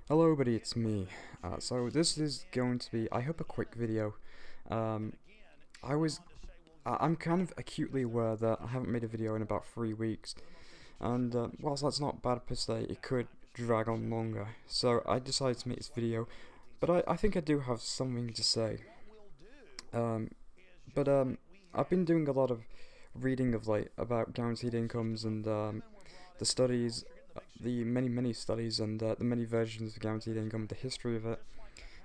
Hello everybody, it's me. So this is going to be, I hope, a quick video. Um, I was, I'm kind of acutely aware that I haven't made a video in about 3 weeks, and whilst that's not bad per se, it could drag on longer. So I decided to make this video, but I think I do have something to say. Um, but I've been doing a lot of reading of late about guaranteed incomes and the studies, the many studies, and the many versions of guaranteed income, the history of it.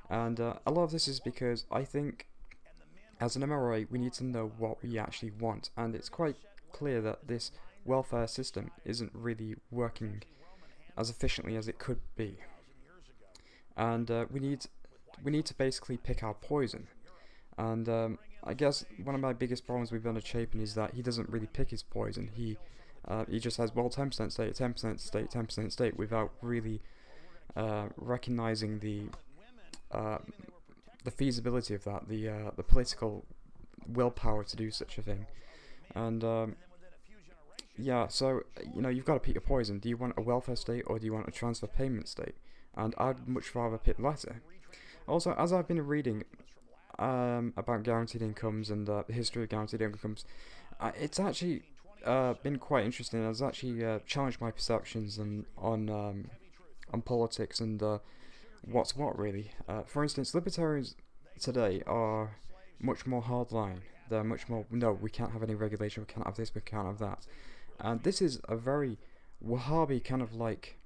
And a lot of this is because I think, as an MRA, we need to know what we actually want, and it's quite clear that this welfare system isn't really working as efficiently as it could be. And we need to basically pick our poison. And I guess one of my biggest problems with Bernard Chapin is that he doesn't really pick his poison. He just says, well, 10% state, 10% state, 10% state, without really recognizing the feasibility of that, the political willpower to do such a thing. And yeah, so you've got to pick your poison. Do you want a welfare state or do you want a transfer payment state? And I'd much rather pick the latter. Also, as I've been reading about guaranteed incomes and the history of guaranteed incomes, it's actually been quite interesting. It's actually challenged my perceptions on politics and what's what, really. For instance, libertarians today are much more hardline. They're much more, no, we can't have any regulation, we can't have this, we can't have that. And this is a very Wahhabi kind of like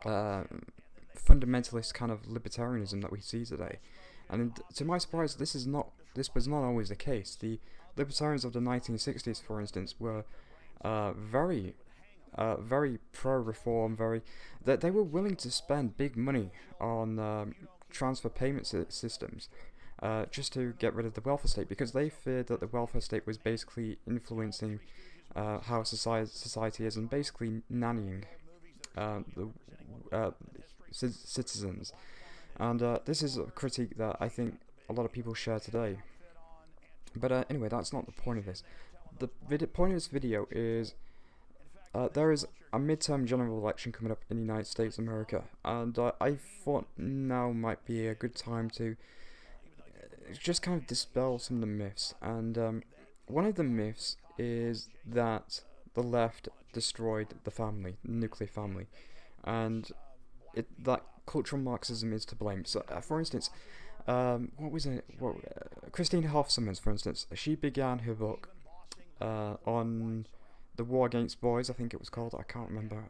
fundamentalist kind of libertarianism that we see today. And to my surprise, this was not always the case. The libertarians of the 1960s, for instance, were very pro-reform. They were willing to spend big money on transfer payment systems just to get rid of the welfare state, because they feared that the welfare state was basically influencing how society is, and basically nannying the citizens. And this is a critique that I think a lot of people share today. But anyway, that's not the point of this. The point of this video is there is a midterm general election coming up in the United States of America, and I thought now might be a good time to just kind of dispel some of the myths. And one of the myths is that the left destroyed the family, the nuclear family, and that cultural Marxism is to blame. So, for instance, what was it? Christine Hoff Sommers, for instance, she began her book on the war against boys, I think it was called. I can't remember,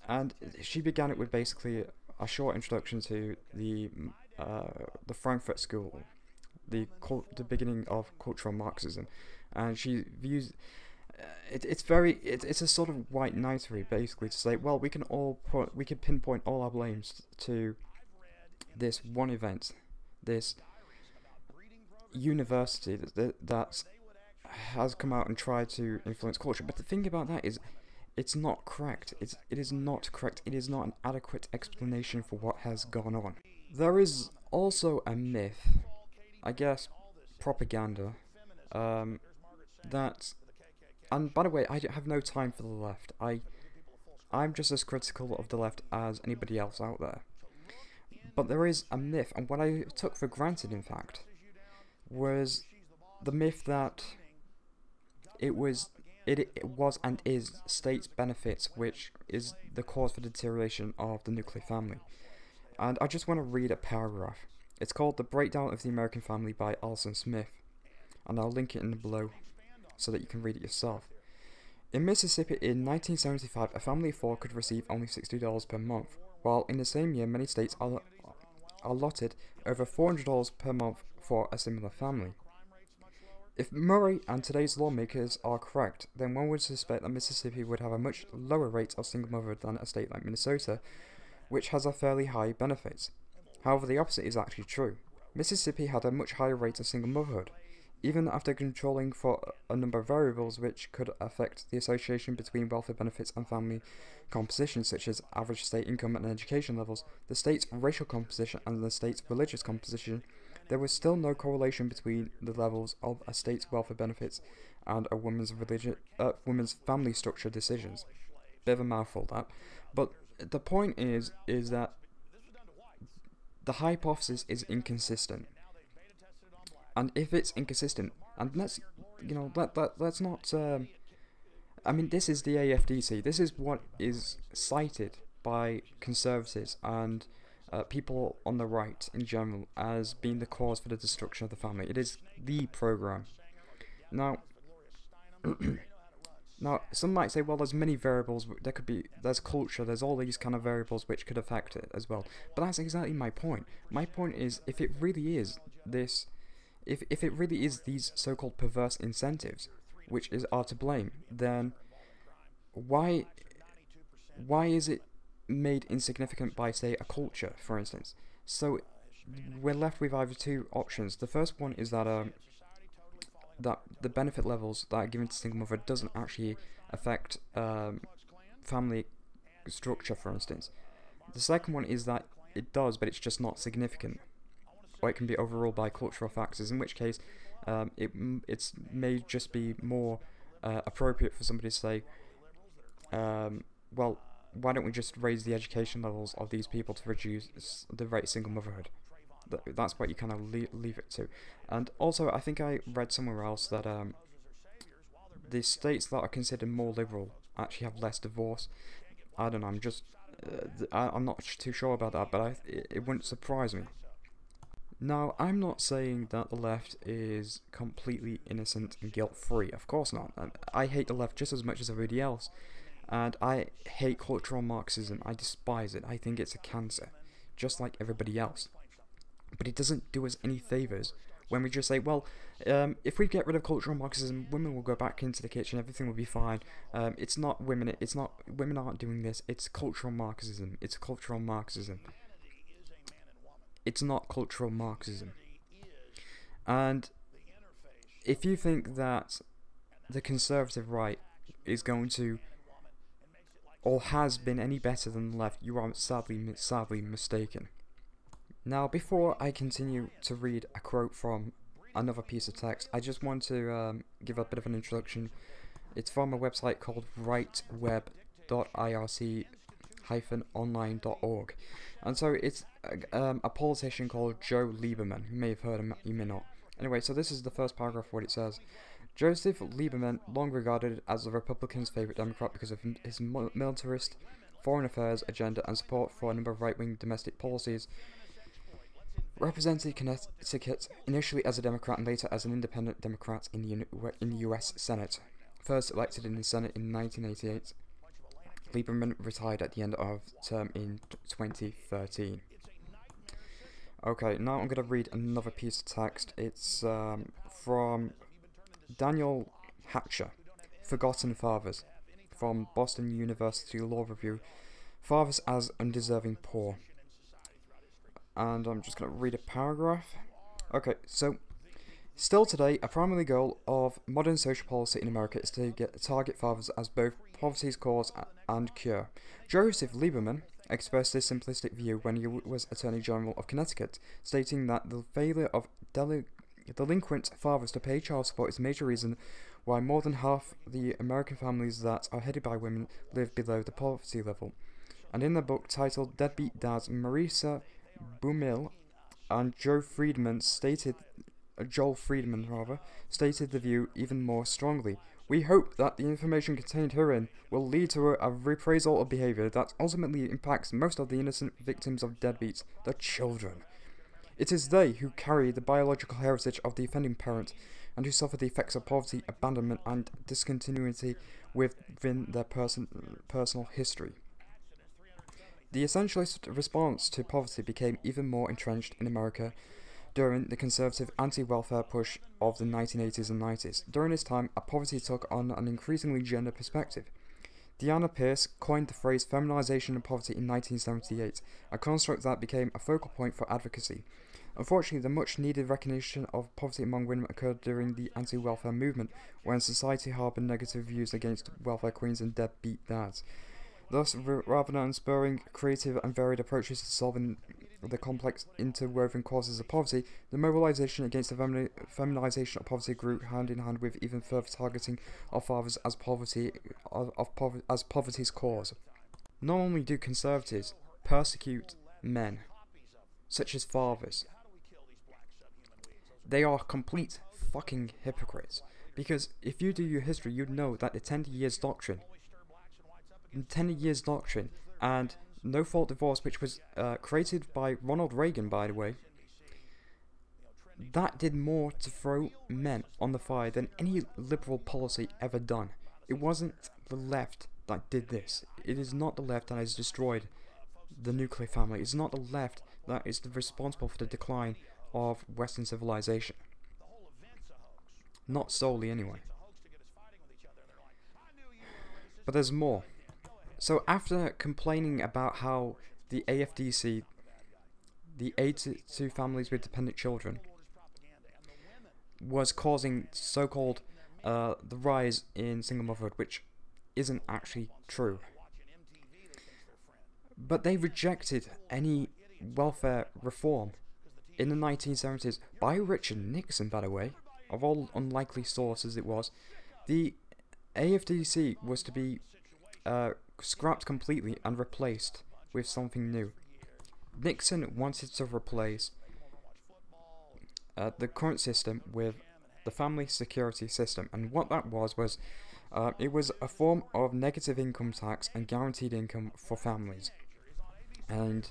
and she began it with basically a short introduction to the Frankfurt School, the beginning of cultural Marxism, and she views. It's a sort of white knighthery, basically, to say, well, we can pinpoint all our blames to this one event, this university that has come out and tried to influence culture. But the thing about that is, it's not correct. It is not correct. It is not an adequate explanation for what has gone on. There is also a myth, I guess, propaganda, that. And by the way, I have no time for the left. I'm just as critical of the left as anybody else out there. But there is a myth, and what I took for granted, in fact, was the myth that it was and is states' benefits which is the cause for the deterioration of the nuclear family. And I just want to read a paragraph. It's called "The Breakdown of the American Family" by Alison Smith, and I'll link it in the below so that you can read it yourself. In Mississippi in 1975, a family of four could receive only $60 per month, while in the same year many states allotted over $400 per month for a similar family. If Murray and today's lawmakers are correct, then one would suspect that Mississippi would have a much lower rate of single motherhood than a state like Minnesota, which has a fairly high benefits. However, the opposite is actually true. Mississippi had a much higher rate of single motherhood, even after controlling for a number of variables which could affect the association between welfare benefits and family composition, such as average state income and education levels, the state's racial composition, and the state's religious composition. There was still no correlation between the levels of a state's welfare benefits and a woman's family structure decisions. Bit of a mouthful, that. But the point is that the hypothesis is inconsistent. And if it's inconsistent, and let's, let's not, I mean, this is the AFDC, this is what is cited by conservatives and people on the right in general as being the cause for the destruction of the family. It is the program. Now, now some might say, well, there's many variables. There's culture. There's all these kind of variables which could affect it as well. But that's exactly my point. My point is, if it really is this, if it really is these so-called perverse incentives which are to blame, then why is it made insignificant by, say, a culture, for instance? So we're left with either two options. The first one is that that the benefit levels that are given to single mother doesn't actually affect family structure, for instance. The second one is that it does, but it's just not significant, or it can be overruled by cultural factors, in which case it may just be more appropriate for somebody to say, well, why don't we just raise the education levels of these people to reduce the rate of single motherhood? That's what you kind of leave it to. And also, I think I read somewhere else that the states that are considered more liberal actually have less divorce. I don't know, I'm not too sure about that, but it wouldn't surprise me. Now, I'm not saying that the left is completely innocent and guilt-free. Of course not. I hate the left just as much as everybody else. And I hate cultural Marxism. I despise it. I think it's a cancer, just like everybody else. But it doesn't do us any favours when we just say, well, if we get rid of cultural Marxism, women will go back into the kitchen, everything will be fine. It's not women. Women aren't doing this. It's cultural Marxism. It's cultural Marxism. It's not cultural Marxism. And if you think that the conservative right is going to, or has been, any better than the left, you are sadly mistaken. Now, before I continue to read a quote from another piece of text, I just want to give a bit of an introduction. It's from a website called rightweb.irc-online.org. And so it's a politician called Joe Lieberman. You may have heard him, you may not. Anyway, so this is the first paragraph of what it says. Joseph Lieberman, long regarded as the Republicans' favourite Democrat because of his militarist foreign affairs agenda and support for a number of right-wing domestic policies, represented Connecticut initially as a Democrat and later as an independent Democrat in the U.S. Senate. First elected in the Senate in 1988, Lieberman retired at the end of term in 2013. Okay, now I'm going to read another piece of text. It's from Daniel Hatcher, Forgotten Fathers, from Boston University Law Review, Fathers as Undeserving Poor. And I'm just going to read a paragraph. Okay, so, still today, a primary goal of modern social policy in America is to target fathers as both poverty's cause and cure. Joseph Lieberman expressed this simplistic view when he was Attorney General of Connecticut, stating that the failure of delinquent fathers to pay child support is a major reason why more than half the American families that are headed by women live below the poverty level. And in the book titled Deadbeat Dads, Marisa Boumil and Joel Friedman stated the view even more strongly. We hope that the information contained herein will lead to a reprisal of behavior that ultimately impacts most of the innocent victims of deadbeats, the children. It is they who carry the biological heritage of the offending parent and who suffer the effects of poverty, abandonment, and discontinuity within their personal history. The essentialist response to poverty became even more entrenched in America during the conservative anti-welfare push of the 1980s and 90s. During this time, poverty took on an increasingly gender perspective. Deanna Pierce coined the phrase feminization of poverty in 1978, a construct that became a focal point for advocacy. Unfortunately, the much-needed recognition of poverty among women occurred during the anti-welfare movement, when society harbored negative views against welfare queens and deadbeat dads. Thus, rather than spurring creative and varied approaches to solving the complex interwoven causes of poverty, the mobilization against the feminization of poverty grew hand in hand with even further targeting of fathers as poverty's cause. Not only do conservatives persecute men such as fathers. They are complete fucking hypocrites. Because if you do your history, you'd know that the 10 years doctrine, and no-fault divorce, which was created by Ronald Reagan, by the way, that did more to throw men on the fire than any liberal policy ever done. It wasn't the left that did this. It is not the left that has destroyed the nuclear family. It's not the left that is responsible for the decline of Western civilization. Not solely, anyway. But there's more. So after complaining about how the AFDC, the Aid to Families with Dependent Children, was causing so-called the rise in single motherhood, which isn't actually true. But they rejected any welfare reform in the 1970s by Richard Nixon, by the way. Of all unlikely sources it was. The AFDC was to be scrapped completely and replaced with something new. Nixon wanted to replace the current system with the family security system, and what that was it was a form of negative income tax and guaranteed income for families. And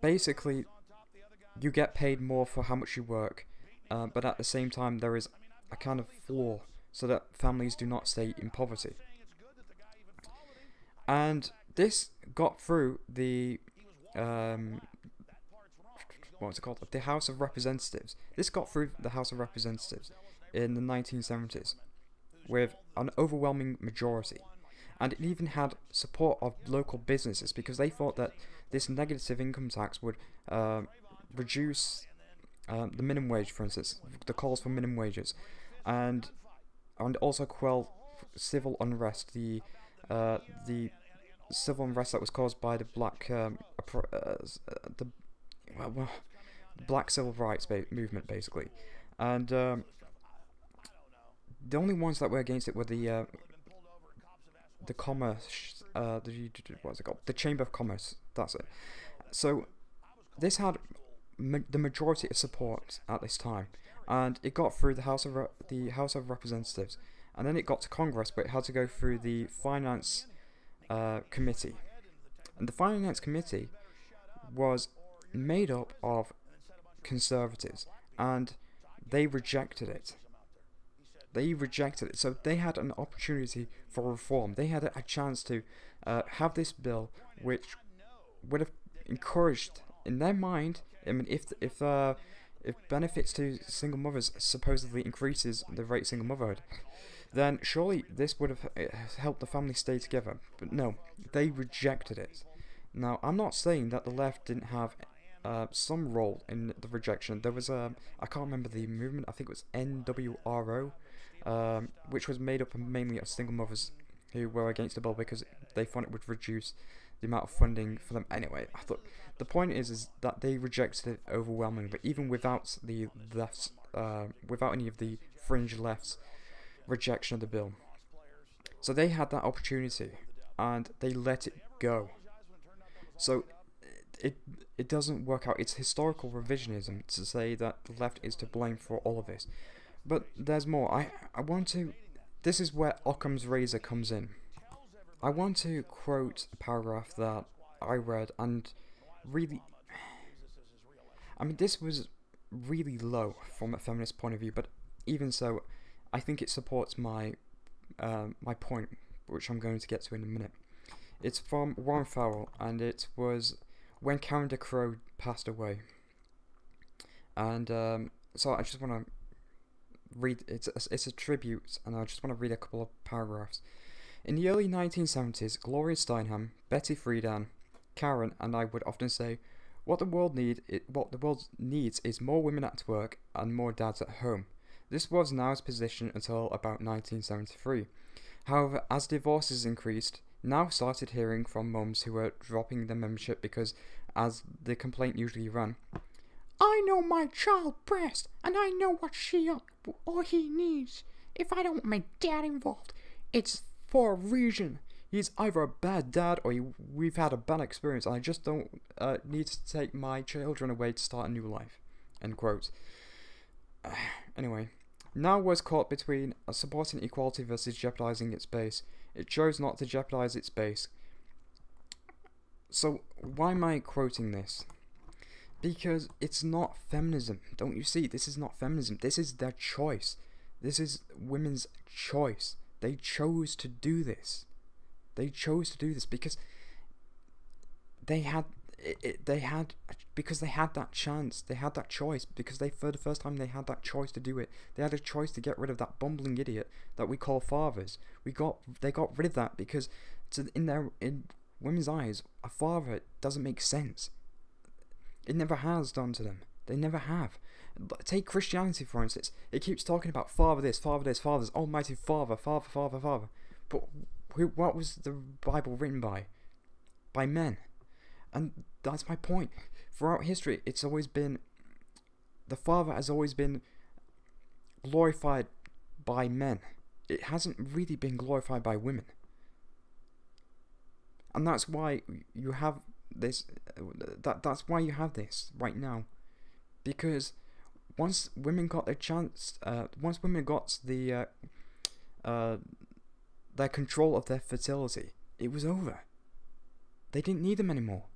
basically, you get paid more for how much you work, but at the same time there is a kind of floor so that families do not stay in poverty. And this got through the what's it called? The House of Representatives. This got through the House of Representatives in the 1970s with an overwhelming majority. And it even had support of local businesses because they thought that this negative income tax would reduce the minimum wage, for instance, the calls for minimum wages, and also quell civil unrest, the civil unrest that was caused by the black black civil rights movement, basically. And the only ones that were against it were the commerce, what's it called? The Chamber of Commerce. That's it. So this had the majority of support at this time, and it got through the House of Representatives, and then it got to Congress, but it had to go through the Finance Committee, and the Finance Committee was made up of conservatives, and they rejected it. So they had an opportunity for reform. They had a chance to have this bill, which would have encouraged, in their mind, I mean, if benefits to single mothers supposedly increases the rate of single motherhood, then surely this would have helped the family stay together. But no, they rejected it. Now, I'm not saying that the left didn't have some role in the rejection. There was I can't remember the movement. I think it was NWRO, which was made up mainly of single mothers who were against the bill because they thought it would reduce the amount of funding for them. Anyway, I thought the point is that they rejected it overwhelmingly, but even without the left's, without any of the fringe left's rejection of the bill. So they had that opportunity, and they let it go. So it doesn't work out. It's historical revisionism to say that the left is to blame for all of this. But there's more. I want to... This is where Occam's razor comes in. I want to quote a paragraph that I read, and really... I mean, this was really low from a feminist point of view, but even so, I think it supports my my point, which I'm going to get to in a minute. It's from Warren Farrell, and it was when Karen DeCrow passed away. And so I just want to read, it's a tribute, and I just want to read a couple of paragraphs. In the early 1970s, Gloria Steinem, Betty Friedan, Karen, and I would often say, what the world needs is more women at work and more dads at home. This was Now's position until about 1973. However, as divorces increased, Now started hearing from mums who were dropping their membership because, as the complaint usually ran, I know my child best, and I know what she or he needs. If I don't want my dad involved, it's for a reason. he's either a bad dad or we've had a bad experience and I just don't need to take my children away to start a new life. End quote. Anyway, now was caught between supporting equality versus jeopardizing its base. It chose not to jeopardize its base. So why am I quoting this? Because it's not feminism. Don't you see? This is not feminism. This is their choice. This is women's choice. They chose to do this. They chose to do this because they had because they had that chance. They had that choice because for the first time they had that choice to do it. They had a choice to get rid of that bumbling idiot that we call fathers. They got rid of that because in women's eyes, a father doesn't make sense. It never has done to them. They never have. Take Christianity, for instance. It keeps talking about father this, fathers, almighty father. But what was the Bible written by? By men. And that's my point. Throughout history, it's always been... The father has always been glorified by men. It hasn't really been glorified by women. And that's why you have this... That's why you have this right now. Because once women got their chance... once women got their control of their fertility, it was over. They didn't need them anymore.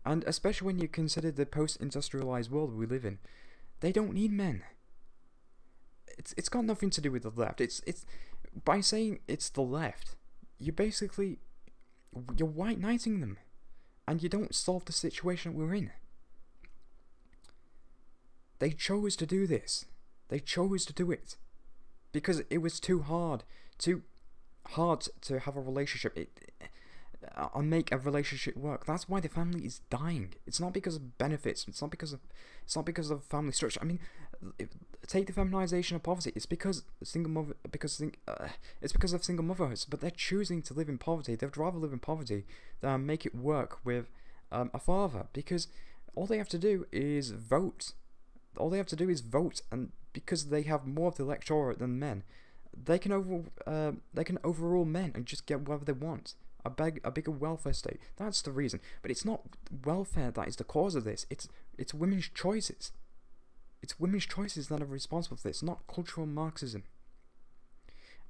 And especially when you consider the post-industrialized world we live in, they don't need men. It's got nothing to do with the left. It's by saying it's the left, you're white knighting them, and you don't solve the situation we're in. They chose to do this. They chose to do it because it was too hard to have a relationship. And make a relationship work. That's why the family is dying. It's not because of benefits. It's not because of family structure. I mean, take the feminization of poverty. It's because it's because of single mothers. But they're choosing to live in poverty. They'd rather live in poverty than make it work with a father, because all they have to do is vote. And because they have more of the electorate than men, they can overrule men and just get whatever they want. A bigger welfare state. That's the reason. But it's not welfare that is the cause of this. It's women's choices. It's women's choices that are responsible for this, not cultural Marxism.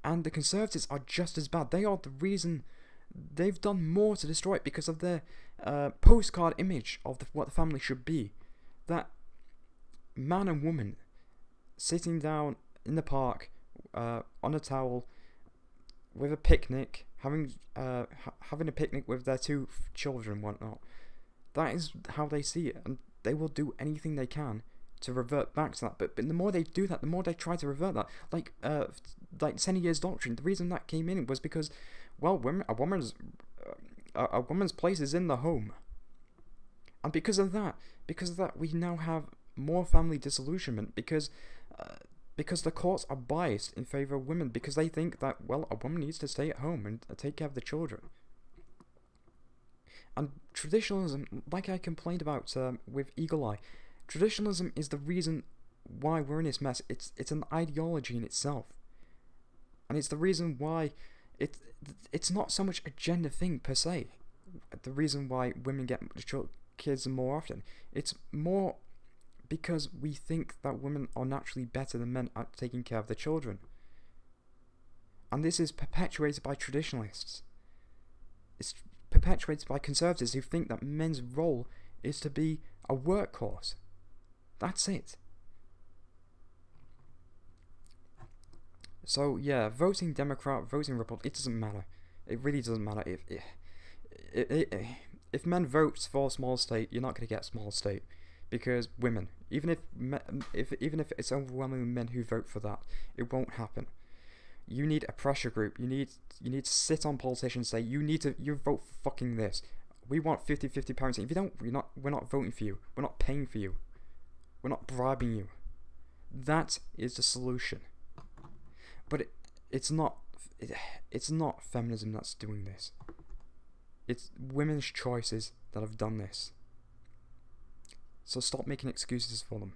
And the Conservatives are just as bad. They are the reason. They've done more to destroy it because of their postcard image of what the family should be. That man and woman sitting down in the park on a towel with a picnic, having a picnic with their two children and whatnot. That is how they see it, and they will do anything they can to revert back to that. But the more they do that, the more they try to revert that. Like 10 years doctrine. The reason that came in was because, well, a woman's place is in the home, and because of that, we now have more family disillusionment because the courts are biased in favor of women, because they think that, well, a woman needs to stay at home and take care of the children. And traditionalism, like I complained about with Eagle Eye, traditionalism is the reason why we're in this mess. It's an ideology in itself, and it's the reason why it's not so much a gender thing per se. The reason why women get kids more often, it's more because we think that women are naturally better than men at taking care of their children. And this is perpetuated by traditionalists. It's perpetuated by conservatives who think that men's role is to be a workhorse. That's it. So yeah, voting Democrat, voting Republican, it doesn't matter. It really doesn't matter. If men vote for a small state, you're not going to get a small state. Because women, even if it's overwhelmingly men who vote for that, it won't happen. You need a pressure group. You need to sit on politicians and say you vote for fucking this. We want 50-50 parenting. If you don't, we're not voting for you. We're not paying for you. We're not bribing you. That is the solution. But it's not feminism that's doing this. It's women's choices that have done this. So stop making excuses for them.